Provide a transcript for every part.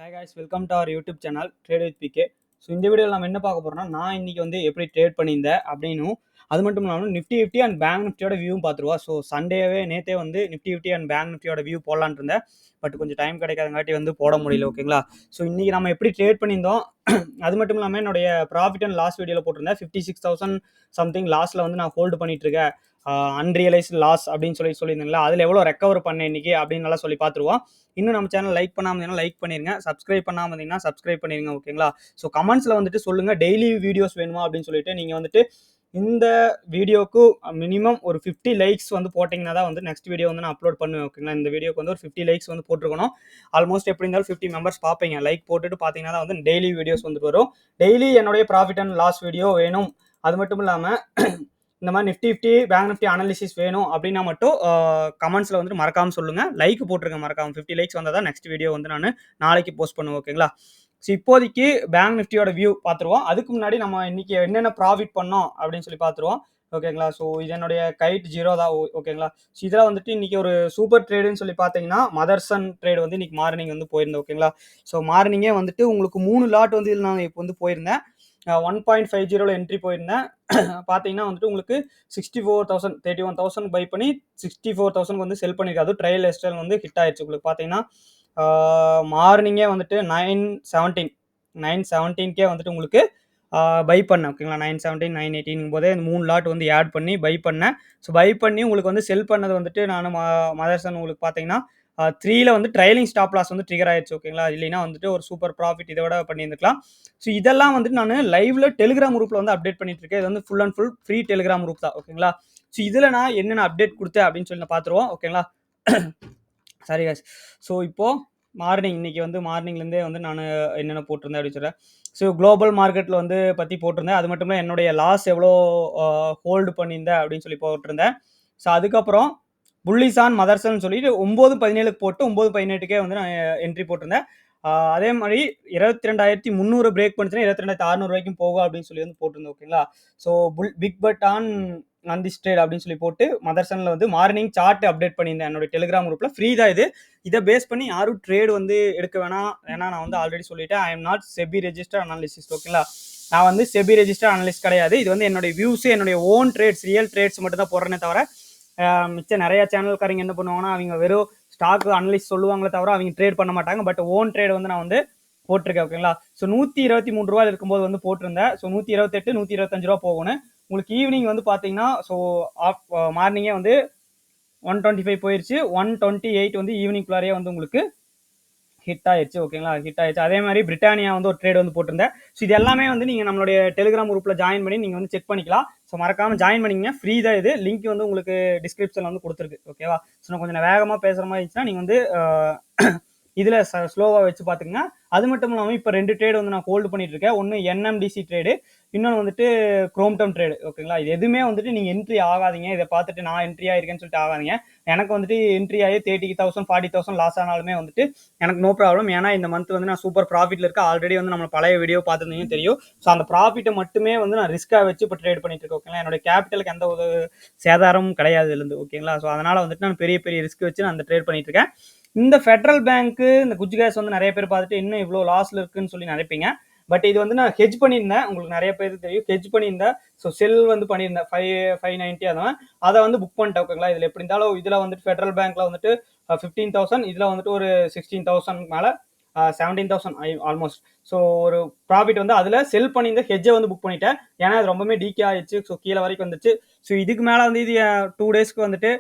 Hi guys, welcome to our YouTube channel trade with PK. So இந்த வீடியோவில் நம்ம என்ன பார்க்க போகிறோம்னா, நான் இன்றைக்கி வந்து எப்படி ட்ரேட் பண்ணியிருந்தேன் அப்படின்னும், அது மட்டும் இல்லாமல் நிஃப்டி ஃபிஃப்டி அண்ட் பேங்க் நிஃப்டியோட வியூவும் பார்த்துருவா. ஸோ நேற்றே வந்து நிஃப்டி ஃபிஃப்டி அண்ட் பேங்க் நிஃப்டியோட வியூ போடலான்னு இருந்தேன். பட் கொஞ்சம் டைம் கிடைக்காதங்காட்டி வந்து போட முடியல. ஓகேங்களா? ஸோ இன்றைக்கி நம்ம எப்படி ட்ரேட் பண்ணியிருந்தோம், அது மட்டும் இல்லாமல் என்னுடைய ப்ராஃபிட் அண்ட் லாஸ் வீடியோவில் போட்டிருந்தேன். 56,000 சம்திங் லாஸில் வந்து நான் ஹோல்டு பண்ணிட்டு இருக்கேன். அன்ரியலைஸ்டு லாஸ் அப்படின்னு சொல்லியிருந்தீங்களா, அதில் எவ்வளோ ரெக்கவர் பண்ணேன் இன்றைக்கி அப்படின்னு நல்லா சொல்லி பார்த்துருவோம். இன்னும் நம்ம சேனல் லைக் பண்ணாமல் இருந்தீங்கன்னா லைக் பண்ணிருங்க, சப்ஸ்கிரைப் பண்ணாமல் இருந்தீங்கன்னா சப்ஸ்கிரைப் பண்ணிருங்க. ஓகேங்களா? ஸோ கமெண்ட்ஸில் வந்துட்டு சொல்லுங்கள் டெய்லி வீடியோஸ் வேணுமா அப்படின்னு சொல்லிட்டு. நீங்கள் வந்துட்டு இந்த வீடியோக்கு மினிமம் ஒரு 50 லைக்ஸ் வந்து போட்டிங்கன்னா தான் வந்து நெக்ஸ்ட் வீடியோ வந்து நான் அப்லோட் பண்ணுவேன். ஓகேங்களா? இந்த வீடியோக்கு வந்து ஒரு 50 லைக்ஸ் வந்து போட்டிருக்கணும். ஆல்மோஸ்ட் எப்படி இருந்தாலும் 50 மெம்பர்ஸ் பார்ப்பீங்க. லைக் போட்டுட்டு பார்த்தீங்கன்னா தான் வந்து டெய்லி வீடியோஸ் வந்துட்டு வரும். டெய்லி என்னுடைய ப்ராஃபிட் அண்ட் லாஸ் வீடியோ வேணும். அது மட்டும் இல்லாமல் இந்த மாதிரி Nifty fifty bank Nifty analysis வேணும் அப்படின்னா மட்டும் கமெண்ட்ஸில் வந்துட்டு மறக்காமல் சொல்லுங்கள். லைக் போட்டிருக்கேன் மறக்காமல். 50 லைக்ஸ் வந்தால் தான் நெக்ஸ்ட் வீடியோ வந்து நான் நாளைக்கு போஸ்ட் பண்ணுவேன். ஓகேங்களா? ஸோ இப்போதைக்கு பேங்க் நிஃப்டியோட வியூ பார்த்துருவோம். அதுக்கு முன்னாடி நம்ம இன்னைக்கு என்னென்ன ப்ராஃபிட் பண்ணோம் அப்படின்னு சொல்லி பார்த்துருவோம். ஓகேங்களா? ஸோ இது என்னுடைய கைட் 0 தான். ஓகேங்களா? ஸோ இதில் வந்துட்டு இன்னைக்கு ஒரு சூப்பர் ட்ரேடுன்னு சொல்லி பார்த்தீங்கன்னா மதர்சன் ட்ரேட் வந்து இன்னைக்கு மார்னிங் வந்து போயிருந்தேன். ஓகேங்களா? ஸோ மார்னிங்கே வந்துட்டு உங்களுக்கு 3 லாட் வந்து இதில் நான் இப்போ வந்து போயிருந்தேன். 1.50 என்ட்ரி போயிருந்தேன். பார்த்தீங்கன்னா வந்துட்டு உங்களுக்கு 64,000 31,000 பை பண்ணி 64,000 வந்து செல் பண்ணியிருக்கு. அதுவும் ட்ரையல் எஸ்டல் வந்து ஹிட் ஆயிடுச்சு. உங்களுக்கு பார்த்தீங்கன்னா மார்னிங்கே வந்துட்டு 917 வந்துட்டு உங்களுக்கு பை பண்ணேன். ஓகேங்களா? 917 918 போதே இந்த 3 லாட் வந்து ஆட் பண்ணி பை பண்ணேன். ஸோ பை பண்ணி உங்களுக்கு வந்து செல் பண்ணது வந்துட்டு நான் மதர்சன் உங்களுக்கு பார்த்தீங்கன்னா 3ல வந்து ட்ரைலிங் ஸ்டாப் லாஸ் வந்து ட்ரிகர் ஆயிடுச்சு. ஓகேங்களா? இல்லைன்னா வந்துட்டு ஒரு சூப்பர் ப்ராஃபிட் இதை விட பண்ணியிருந்துக்கலாம். ஸோ இதெல்லாம் வந்துட்டு நான் லைவ்ல டெலிகிராம் குரூப்ல வந்து அப்டேட் பண்ணிட்டு இருக்கேன். இது வந்து full and full free Telegram group தான். ஓகேங்களா? ஸோ இதில் நான் என்னென்ன அப்டேட் கொடுத்தேன் அப்படின்னு சொல்லி பார்த்துருவோம். ஓகேங்களா? சரி guys. ஸோ இப்போ இன்னைக்கு வந்து மார்னிங்லேருந்தே வந்து நான் என்னென்ன போட்டிருந்தேன் அப்படின்னு சொல்கிறேன். ஸோ குளோபல் மார்க்கெட்டில் வந்து பற்றி போட்டிருந்தேன். அது மட்டும் இல்லை என்னுடைய லாஸ் எவ்வளோ ஹோல்டு பண்ணியிருந்தேன் அப்படின்னு சொல்லி போட்டிருந்தேன். ஸோ அதுக்கப்புறம் புள்ளிசான் மதர்சன் சொல்லிட்டு 9:17 போட்டு 9:18 வந்து நான் என்ட்ரி போட்டிருந்தேன். அதே மாதிரி 22,300 பிரேக் பண்ணிச்சுன்னா 22,600 வரைக்கும் போகும் அப்படின்னு சொல்லி வந்து போட்டிருந்தேன். ஓகேங்களா? So big bet on this trade அப்படின்னு சொல்லி போட்டு மதர்சனில் வந்து மார்னிங் சார்ட் அப்டேட் பண்ணியிருந்தேன். என்னோட டெலிகிராம் குரூப்பில் ஃப்ரீ தான் இது. இதை பேஸ் பண்ணி யாரும் ட்ரேட் வந்து எடுக்க வேணாம். ஏன்னா நான் வந்து ஆல்ரெடி சொல்லிட்டேன், I am not SEBI registered அனாலிசிஸ்ட். ஓகேங்களா? நான் வந்து செபி ரெஜிஸ்டர்ட் அனலிஸ்ட் கிடையாது. இது வந்து என்னுடைய வியூஸ், என்னுடைய ஓன் ட்ரேட்ஸ், ரியல் ட்ரேட்ஸ் மட்டும் தான் போடுறேனே தவிர மிச்சம் நிறைய சேனல்காரங்க என்ன பண்ணுவாங்கன்னா, அவங்க வெறும் ஸ்டாக் அனலிஸ்ட் சொல்லுவாங்களே தவிர அவங்க ட்ரேட் பண்ண மாட்டாங்க. பட் ஓன் ட்ரேட் வந்து நான் வந்து போட்டிருக்கேன். ஓகேங்களா? ஸோ 123 ரூபாய் இருக்கும்போது வந்து போட்டிருந்தேன். ஸோ 128 125 ரூபா போகணும். உங்களுக்கு ஈவினிங் வந்து பார்த்தீங்கன்னா ஸோ மார்னிங்கே வந்து 125 போயிடுச்சு. 128 வந்து ஈவினிங் குள்ளாரியே வந்து உங்களுக்கு ஹிட் ஆயிடுச்சு. ஓகேங்களா? ஹிட் ஆயிடுச்சு. அதே மாதிரி பிரிட்டானியா வந்து ஒரு ட்ரேட் வந்து போட்டிருந்தேன். ஸோ இது எல்லாமே வந்து நீங்கள் நம்மளுடைய டெலிகிராம் குரூப்பில் ஜாயின் பண்ணி நீங்கள் வந்து செக் பண்ணிக்கலாம். ஸோ மறக்காமல் ஜாயின் பண்ணிங்க. ஃப்ரீ தான் இது. லிங்க் வந்து உங்களுக்கு டிஸ்கிரிப்ஷனில் வந்து கொடுத்துருக்கு. ஓகேவா? ஸோ நான் கொஞ்சம் வேகமாக பேசுகிற மாதிரி இருந்துச்சுன்னா நீங்கள் வந்து இதில் ஸ்லோவாக வச்சு பார்த்துக்குங்க. அது மட்டும் இல்லாமல் இப்போ 2 ட்ரேட் வந்து நான் ஹோல்டு பண்ணிட்டு இருக்கேன். ஒன்று NMDC ட்ரேடு, இன்னொன்று வந்துட்டு குரோம்டம் ட்ரேடு. ஓகேங்களா? இது எதுவுமே வந்துட்டு நீங்கள் என்ட்ரி ஆகாதீங்க. இதை பார்த்துட்டு நான் என்ட்ரி ஆயிருக்கேன்னு சொல்லிட்டு ஆகாதீங்க. எனக்கு வந்துட்டு என்ட்ரி ஆகி 30,000 40,000 லாஸ் ஆனாலுமே வந்துட்டு எனக்கு நோ ப்ராப்ளம். ஏன்னா இந்த மந்த் வந்து நான் சூப்பர் ப்ராஃபிட்ல இருக்கேன். ஆல்ரெடி வந்து நம்ம பழைய வீடியோ பார்த்துருந்தீங்கன்னு தெரியும். ஸோ அந்த ப்ராஃபிட்டை மட்டுமே வந்து நான் ரிஸ்க்காக வச்சு இப்போ ட்ரேட் பண்ணிட்டு இருக்கேன். ஓகேங்களா? என்னோட கேபிட்டலுக்கு எந்த ஒரு சேதாரமும் கிடையாது இதுலேருந்து. ஓகேங்களா? ஸோ அதனால வந்துட்டு நான் பெரிய பெரிய ரிஸ்க் வச்சு நான் அந்த ட்ரேட் பண்ணிட்டு இருக்கேன். இந்த ஃபெடரல் பேங்க்கு, இந்த குஜ் கேஸ் வந்து நிறைய பேர் பார்த்துட்டு இன்னும் இவ்வளோ லாஸ்ல இருக்குன்னு சொல்லி நினைப்பீங்க. பட் இது வந்து நான் ஹெட்ஜ் பண்ணியிருந்தேன். உங்களுக்கு நிறைய பேருக்கு தெரியும், ஹெட்ஜ் பண்ணியிருந்தேன். ஸோ செல் வந்து பண்ணியிருந்தேன் 590 அதான் அதை வந்து புக் பண்ணிட்டேன். ஓகேங்களா? இதில் எப்படி இருந்தாலும் இதில் வந்துட்டு ஃபெடரல் பேங்க்ல வந்துட்டு 15,000, இதில் வந்துட்டு ஒரு 16,000 மேலே 17,000 ஆல்மோஸ்ட். ஸோ ஒரு ப்ராஃபிட் வந்து அதில் செல் பண்ணியிருந்த ஹெட்ஜை வந்து புக் பண்ணிட்டேன். ஏன்னா அது ரொம்பவே டீக்கே ஆயிடுச்சு. ஸோ கீழே வரைக்கும் வந்துச்சு. ஸோ இதுக்கு மேலே வந்து இது 2 டேஸ்க்கு வந்துட்டு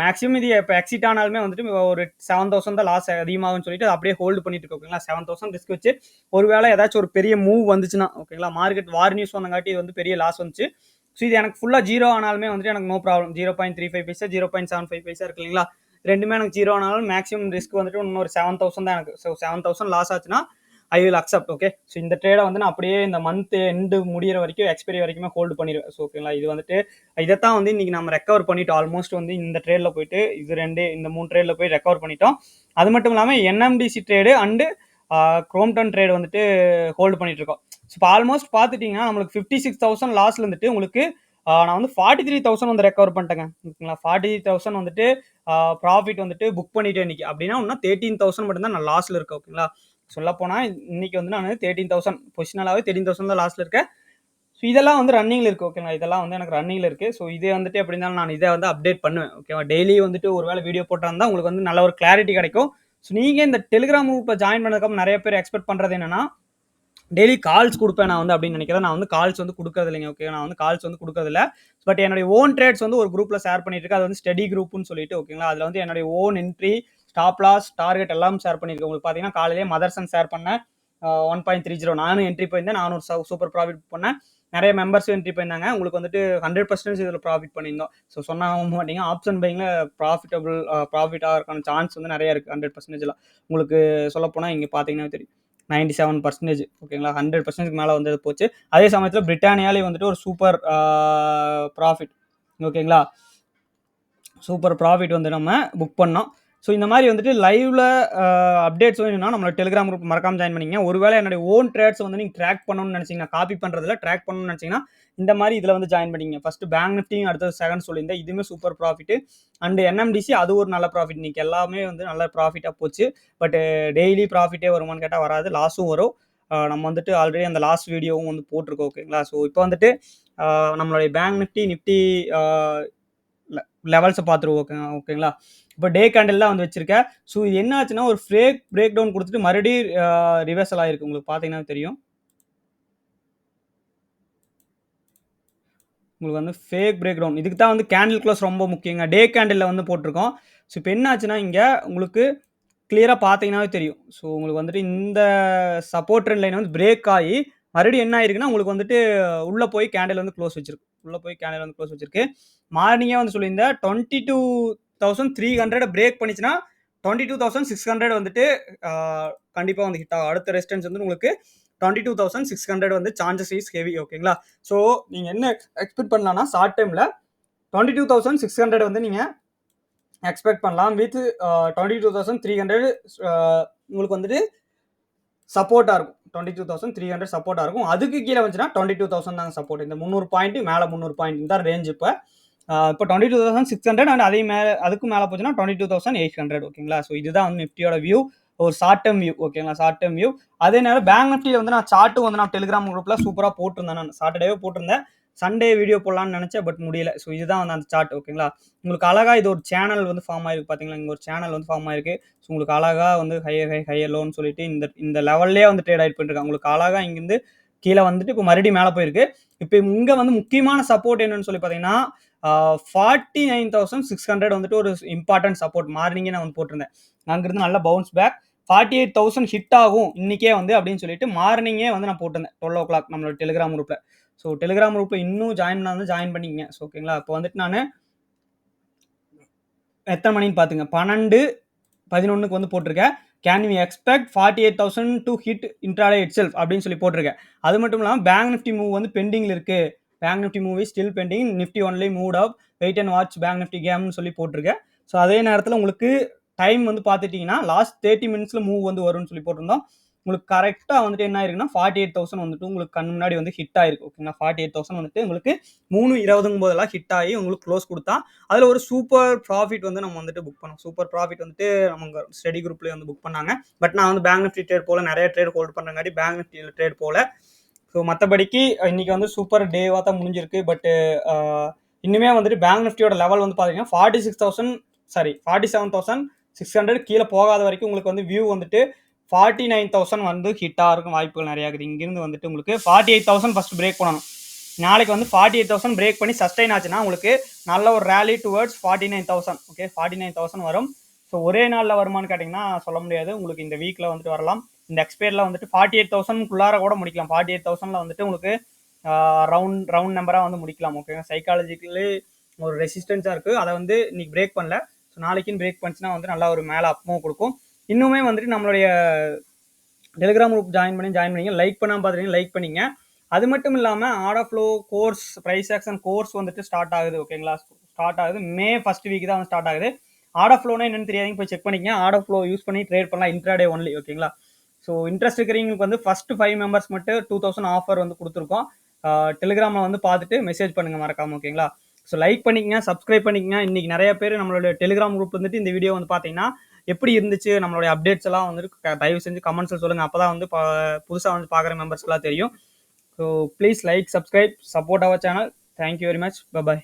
மேக்ஸிமம் இது இப்போ எக்ஸிட் ஆனாலுமே வந்துட்டு ஒரு 7,000 தான் லாஸ் அதிகமாகும்னு சொல்லிட்டு அப்படியே ஹோல்டு பண்ணிட்டு இருக்கோம். ஓகேங்களா? 7,000 ரிஸ்க் வச்சு ஒருவேளை ஏதாச்சும் ஒரு பெரிய மூவ் வந்துச்சுன்னா, ஓகேங்களா, மார்க்கெட் வார் நியூஸ் வந்தங்காட்டி இது வந்து பெரிய லாஸ் வந்துச்சு. ஸோ இது எனக்கு ஃபுல்லாக 0 ஆனாலுமே வந்துட்டு எனக்கு நோ ப்ராப்ளம். 0.35 பைசா 0.75 பைசா இருக்கு இல்லைங்களா, ரெண்டுமே எனக்கு 0 ஆனாலும் மேக்ஸிமம் ரிஸ்க் வந்துட்டு இன்னொரு 7,000 தான் எனக்கு. ஸோ 7,000 லாஸ் ஆச்சுன்னா I will accept. Okay? So இந்த ட்ரேடை வந்து நான் அப்படியே இந்த மந்த் எண்டு முடிகிற வரைக்கும், எக்ஸ்பைரி வரைக்குமே ஹோல்டு பண்ணிடுவேன். ஸோ ஓகேங்களா? இது வந்துட்டு இதைத்தான் வந்து இன்னைக்கு நம்ம ரெக்கவர் பண்ணிட்டோம். ஆல்மோஸ்ட் வந்து இந்த ட்ரேடில் போயிட்டு இந்த 3 ட்ரேடில் போய் ரெக்கவர் பண்ணிட்டோம். அது மட்டும் இல்லாமல் NMDC ட்ரேடு அண்டு குரோம்டன் ட்ரேடு வந்துட்டு ஹோல்டு பண்ணிட்டு இருக்கோம். ஸோ இப்போ ஆல்மோஸ்ட் பார்த்துட்டிங்கன்னா நம்மளுக்கு 56,000 லாஸ்ல இருந்துட்டு உங்களுக்கு நான் வந்து 43,000 வந்து ரெக்கவர் பண்ணிட்டேங்க. ஓகேங்களா? 43,000 வந்துட்டு ப்ராஃபிட் வந்துட்டு புக் பண்ணிட்டேன் இன்னைக்கு. அப்படின்னா இன்னும் 13,000 மட்டும் தான் நான் லாஸ்ல இருக்கேன். ஓகேங்களா? சொல்லப்போனா இன்னைக்கு வந்து நான் 13,000 பொசிஷனலாவே 13,000 தான் லாஸ்ட்ல இருக்கேன். ஸோ இதெல்லாம் வந்து ரன்னிங்ல இருக்கு. ஓகேங்களா. இதெல்லாம் வந்து எனக்கு ரன்னிங்ல இருக்கு. ஸோ இதே வந்துட்டு எப்படி இருந்தாலும் நான் இதை வந்து அப்டேட் பண்ணுவேன். ஓகேவா. டெய்லி வந்துட்டு ஒரு வேளை வீடியோ போட்டிருந்தா உங்களுக்கு வந்து நல்ல ஒரு கிளாரிட்டி கிடைக்கும். ஸோ நீங்க இந்த டெலிகிராம் குரூப்ல ஜாயின் பண்ணதுக்கப்புறம் நிறைய பேர் எக்ஸ்பெக்ட் பண்றது என்னன்னா, டெய்லி கால்ஸ் கொடுப்பேன் நான் வந்து அப்படின்னு நினைக்கிறேன். நான் வந்து கால்ஸ் வந்து கொடுக்கறது இல்லைங்க. ஓகே. நான் வந்து கால்ஸ் வந்து கொடுக்கறது இல்ல. பட் என்னுடைய ஓன் ட்ரேட்ஸ் வந்து ஒரு குரூப்ல ஷேர் பண்ணிட்டு இருக்கேன். அது வந்து ஸ்டடி குரூப்னு சொல்லிட்டு ஓகேங்களா. அதுல வந்து என்னுடைய own entry, stop loss, target எல்லாம் ஷேர் பண்ணிருக்கேன். உங்களுக்கு பாத்தீங்கன்னா காலையிலேயே மதர்சன் ஷேர் பண்ணேன். 1.30 நானும் என்ட்ரி போயிருந்தேன். நானும் ஒரு சூப்பர் ப்ராஃபிட் பண்ணேன். நிறைய மெம்பர்ஸும் என்ட்ரி போயிருந்தாங்க. உங்களுக்கு வந்துட்டு 100% இதுல ப்ராஃபிட் பண்ணியிருந்தோம். ஸோ சொன்னா நம்ப மாட்டீங்க. ஆப்ஷன் பையிங்ல ப்ராஃபிட் ஆகிறதுக்கான சான்ஸ் வந்து நிறைய இருக்கு. 100%ல உங்களுக்கு சொல்லப்போனா இங்க பாத்தீங்கன்னா தெரியும். 97% ஓகேங்களா. 100% மேல வந்து போச்சு. அதே சமயத்துல பிரிட்டானியாலே வந்துட்டு ஒரு சூப்பர் ப்ராஃபிட் ஓகேங்களா. சூப்பர் ப்ராஃபிட் வந்து நம்ம புக் பண்ணோம். ஸோ இந்த மாதிரி வந்துட்டு லைவ்ல அப்டேட்ஸ் வேணும்னா நம்மளோட டெலிகிராம் குரூப் மறக்காம ஜாயின் பண்ணிங்க. ஒருவேளை என்னுடைய ஓன் ட்ரேட்ஸ் வந்து நீங்க ட்ராக் பண்ணணும்னு நினைச்சீங்கன்னா, காப்பி பண்றதுல ட்ராக் பண்ணணும்னு நினைச்சீங்கன்னா இந்த மாதிரி இதுல வந்து ஜாயின் பண்ணிங்க. ஃபர்ஸ்ட் பேங்க் நிஃப்டியும் அடுத்தது செகண்ட் சொல்லியிருந்தேன். இதுவுமே சூப்பர் ப்ராஃபிட். அண்ட் என்எம்டிசி அது ஒரு நல்ல ப்ராஃபிட். இன்னைக்கு எல்லாமே வந்து நல்ல ப்ராஃபிட்டா போச்சு. பட் டெய்லி ப்ராஃபிட்டே வருமானு கேட்டால் வராது. லாஸும் வரும். நம்ம வந்துட்டு ஆல்ரெடி அந்த லாஸ்ட் வீடியோவும் வந்து போட்டிருக்கோம். ஓகேங்களா. ஸோ இப்போ வந்துட்டு நம்மளுடைய பேங்க் நிஃப்டி லெவல்ஸை பார்த்துருவோம். ஓகேங்களா. இப்போ டே கேண்டில் தான் வந்து வச்சிருக்கேன். ஸோ இது என்ன ஆச்சுன்னா ஒரு பிரேக் டவுன் கொடுத்துட்டு மறுபடியும் ரிவர்சல் ஆயிருக்கு. உங்களுக்கு பார்த்தீங்கன்னா தெரியும். உங்களுக்கு வந்து ஃபேக் பிரேக் டவுன். இதுக்கு தான் வந்து கேண்டில் க்ளோஸ் ரொம்ப முக்கியங்க. டே கேண்டில்ல வந்து போட்டிருக்கோம். ஸோ இப்போ என்ன ஆச்சுன்னா இங்க உங்களுக்கு கிளியரா பார்த்தீங்கன்னாவே தெரியும். ஸோ உங்களுக்கு வந்துட்டு இந்த சப்போர்ட் ட்ரெண்ட் லைன் வந்து பிரேக் ஆகி மறுபடியும் என்ன ஆயிருக்குன்னா உங்களுக்கு வந்துட்டு உள்ள போய் கேண்டில் வந்து க்ளோஸ் வச்சிருக்கு. உள்ள போய் கேண்டில் வந்து க்ளோஸ் வச்சிருக்கு. மார்னிங்கே வந்து சொல்லியிருந்தேன் 22,300 பிரேக் பண்ணிச்சுன்னா 22,600 வந்துட்டு கண்டிப்பா வந்து ஹிட் ஆகும். அடுத்த ரெசிஸ்டன்ஸ் வந்து உங்களுக்கு 22,600 வந்து சான்சஸ் இஸ் ஹெவி. ஓகேங்களா. ஸோ நீங்க என்ன எக்ஸ்பெக்ட் பண்ணலாம்னா ஷார்ட் டைம்ல 22,600 வந்து நீங்க எக்ஸ்பெக்ட் பண்ணலாம். வித் 22,300 உங்களுக்கு வந்துட்டு சப்போர்ட்டா இருக்கும். 22,300 சப்போர்ட்டா இருக்கும். அதுக்கு கீழே வந்துச்சுன்னா 22,000 தாங்க சப்போர்ட். இந்த 300 பாயிண்ட் மேல 300 பாயிண்ட் இந்த ரேஞ்ச் இப்போ 22,600 அண்ட் அதே மேல அதுக்கு மேல போச்சுன்னா 22,800. ஓகேங்களா. ஸோ இதுதான் வந்து நிஃப்டியோட வியூ. ஒரு ஷார்ட் டேர்ம் வியூ. ஓகேங்களா. Short term view. அதே நேரம் பேங்க் நிஃப்டியில வந்து நான் சார்ட்டும் வந்து நான் டெலிகிராம் குரூப்ல சூப்பரா போட்டிருந்தேன். நான் சாட்டர்டேவே போட்டிருந்தேன். சண்டே வீடியோ போடலாம்னு நினைச்சேன். பட் முடியல. ஸோ இதுதான் வந்து அந்த சார்ட். ஓகேங்களா. உங்களுக்கு அழகா இது ஒரு சேனல் வந்து ஃபார்ம் ஆயிருக்கு. பாத்தீங்களா. இங்க ஒரு சேனல் வந்து ஃபார்ம் ஆயிருக்கு. ஸோ உங்களுக்கு அழகா வந்து ஹையர் லோன்னு சொல்லிட்டு இந்த லெவல்லே வந்து ட்ரேட் ஆயிட்டு போயிட்டு உங்களுக்கு அழகா இங்கிருந்து கீழே வந்துட்டு இப்போ மறுபடியும் மேலே போயிருக்கு. இப்போ இங்க வந்து முக்கியமான சப்போர்ட் என்னன்னு சொல்லி பார்த்தீங்கன்னா 49,600 வந்துட்டு ஒரு இம்பார்ட்டன்ட் சப்போர்ட். மார்னிங்கே நான் வந்து போட்டிருந்தேன். அங்கிருந்து நல்ல பவுன்ஸ் பேக் 48,000 ஹிட் ஆகும் இன்னைக்கே வந்து அப்படின்னு சொல்லிட்டு மார்னிங்கே வந்து நான் போட்டிருந்தேன் 12 o'clock நம்மளோட டெலிகிராம் குரூப்ல. ஸோ டெலிகிராம் குரூப்ல இன்னும் ஜாயின் பண்ணிக்கங்க. ஸோ ஓகேங்களா. இப்போ வந்துட்டு நான் எத்தனை மணின்னு பாத்துங்க 12:11 வந்து போட்டிருக்கேன். Can we expect 48,000 to hit intraday itself அப்படின்னு சொல்லி போட்டிருக்கேன். அது மட்டும் இல்லாமல் பேங்க் நிஃப்டி மூவ் வந்து பெண்டிங்ல இருக்கு. Bank Nifty move is still pending. Nifty only move up. Wait and watch bank Nifty கேம்னு சொல்லி போட்டிருக்கேன். ஸோ அதே நேரத்தில் உங்களுக்கு டைம் வந்து பார்த்துட்டீங்கன்னா லாஸ்ட் 30 மினிட்ஸ்ல மூவ் வந்து வரும்னு சொல்லி போட்டிருந்தோம். உங்களுக்கு கரெக்டாக வந்துட்டு என்ன ஆயிருக்குன்னா 48,000 வந்துட்டு உங்களுக்கு கண் முன்னாடி வந்து ஹிட் ஆயிருக்கு. ஓகேங்களா. 48,000 வந்துட்டு உங்களுக்கு 3:20 போதெல்லாம் ஹிட் ஆகி உங்களுக்கு க்ளோஸ் கொடுத்தா அதில் ஒரு சூப்பர் ப்ராஃபிட் வந்து நம்ம வந்துட்டு புக் பண்ணோம். சூப்பர் ப்ராஃபிட் வந்துட்டு நம்ம ஸ்டடி குரூப்லேயே வந்து புக் பண்ணாங்க. பட் நான் வந்து பேங்க் நிஃப்டி ட்ரேட் போல நிறைய ட்ரேட் ஹோல்ட் பண்ணுறங்காட்டி பேங்க் நிஃப்டி ட்ரேட் போல. ஸோ மற்றபடிக்கு இன்னைக்கு வந்து சூப்பர் டேவாக தான் முடிஞ்சிருக்கு. பட் இன்னுமே வந்துட்டு பேங்க் நிஃப்டியோட லெவல் வந்து பார்த்தீங்கன்னா 47,600 கீழே போகாத வரைக்கும் உங்களுக்கு வந்து வியூ வந்துட்டு 49,000 வந்து ஹிட்டாக இருக்கும் வாய்ப்புகள் நிறையா இருக்குது. இங்கிருந்து வந்துட்டு உங்களுக்கு 48,000 ஃபர்ஸ்ட் பிரேக் பண்ணணும். நாளைக்கு வந்து 48,000 பிரேக் பண்ணி சஸ்டைன் ஆச்சுன்னா உங்களுக்கு நல்ல ஒரு ரேலி டுவர்ட்ஸ் 49,000. ஓகே 49,000 வரும். ஸோ ஒரே நாளில் வருமானு கேட்டிங்கன்னா சொல்ல முடியாது. உங்களுக்கு இந்த வீக்கில் வந்துட்டு வரலாம். இந்த எக்ஸ்பயரில் வந்துட்டு 48,000 கூட முடிக்கலாம். 48,000 வந்துட்டு உங்களுக்கு ரவுண்ட் நம்பராக வந்து முடிக்கலாம். ஓகேங்க. சைக்காலஜிக்கலி ஒரு ரெசிஸ்டன்ஸாக இருக்குது. அதை வந்து இன்னைக்கு பிரேக் பண்ணல. ஸோ நாளைக்குன்னு பிரேக் பண்ணிச்சுன்னா வந்து நல்லா ஒரு மேலே அப்பும் கொடுக்கும். இன்னுமே வந்துட்டு நம்மளுடைய டெலிகிராம் குரூப் ஜாயின் பண்ணிங்க. லைக் பண்ணாமல் பார்த்துட்டீங்க லைக் பண்ணிங்க. அது மட்டும் இல்லாமல் order flow course price action course வந்துட்டு ஸ்டார்ட் ஆகுது. ஓகேங்களா. ஸ்டார்ட் ஆகுது மே ஃபர்ஸ்ட் வீக் தான் வந்து ஸ்டார்ட் ஆகுது. ஆர்டர் ஃப்ளோனா என்னன்னு தெரியாதீங்க போய் செக் பண்ணிக்கங்க. ஆர்டர் ஃப்ளோ யூஸ் பண்ணி ட்ரேட் பண்ணலாம் இன்ட்ராடே ஒன்லி. ஓகேங்களா. ஸோ இன்ட்ரெஸ்ட் இருக்கிறவங்களுக்கு வந்து ஃபர்ஸ்ட் 5 மெம்பர்ஸ் மட்டும் 2,000 ஆஃபர் வந்து கொடுத்துருக்கோம். டெலிகிராமில் வந்து பார்த்துட்டு மெசேஜ் பண்ணுங்க மறக்காம. ஓகேங்களா. ஸோ லைக் பண்ணிக்கங்க, சப்ஸ்கிரைப் பண்ணிக்கங்க. இன்னைக்கு நிறைய பேர் நம்மளோட டெலிகிராம் குரூப் வந்துட்டு இந்த வீடியோ வந்து பார்த்தீங்கன்னா எப்படி இருந்துச்சு நம்மளுடைய அப்டேட்ஸ் எல்லாம் வந்துட்டு தயவு செஞ்சு கமெண்ட்ஸ்ல சொல்லுங்க. அப்பதான் வந்து புதுசா வந்து பார்க்குற மெம்பர்ஸ்க்குலாம் தெரியும். So please like, subscribe, support our channel. Thank you very much. By.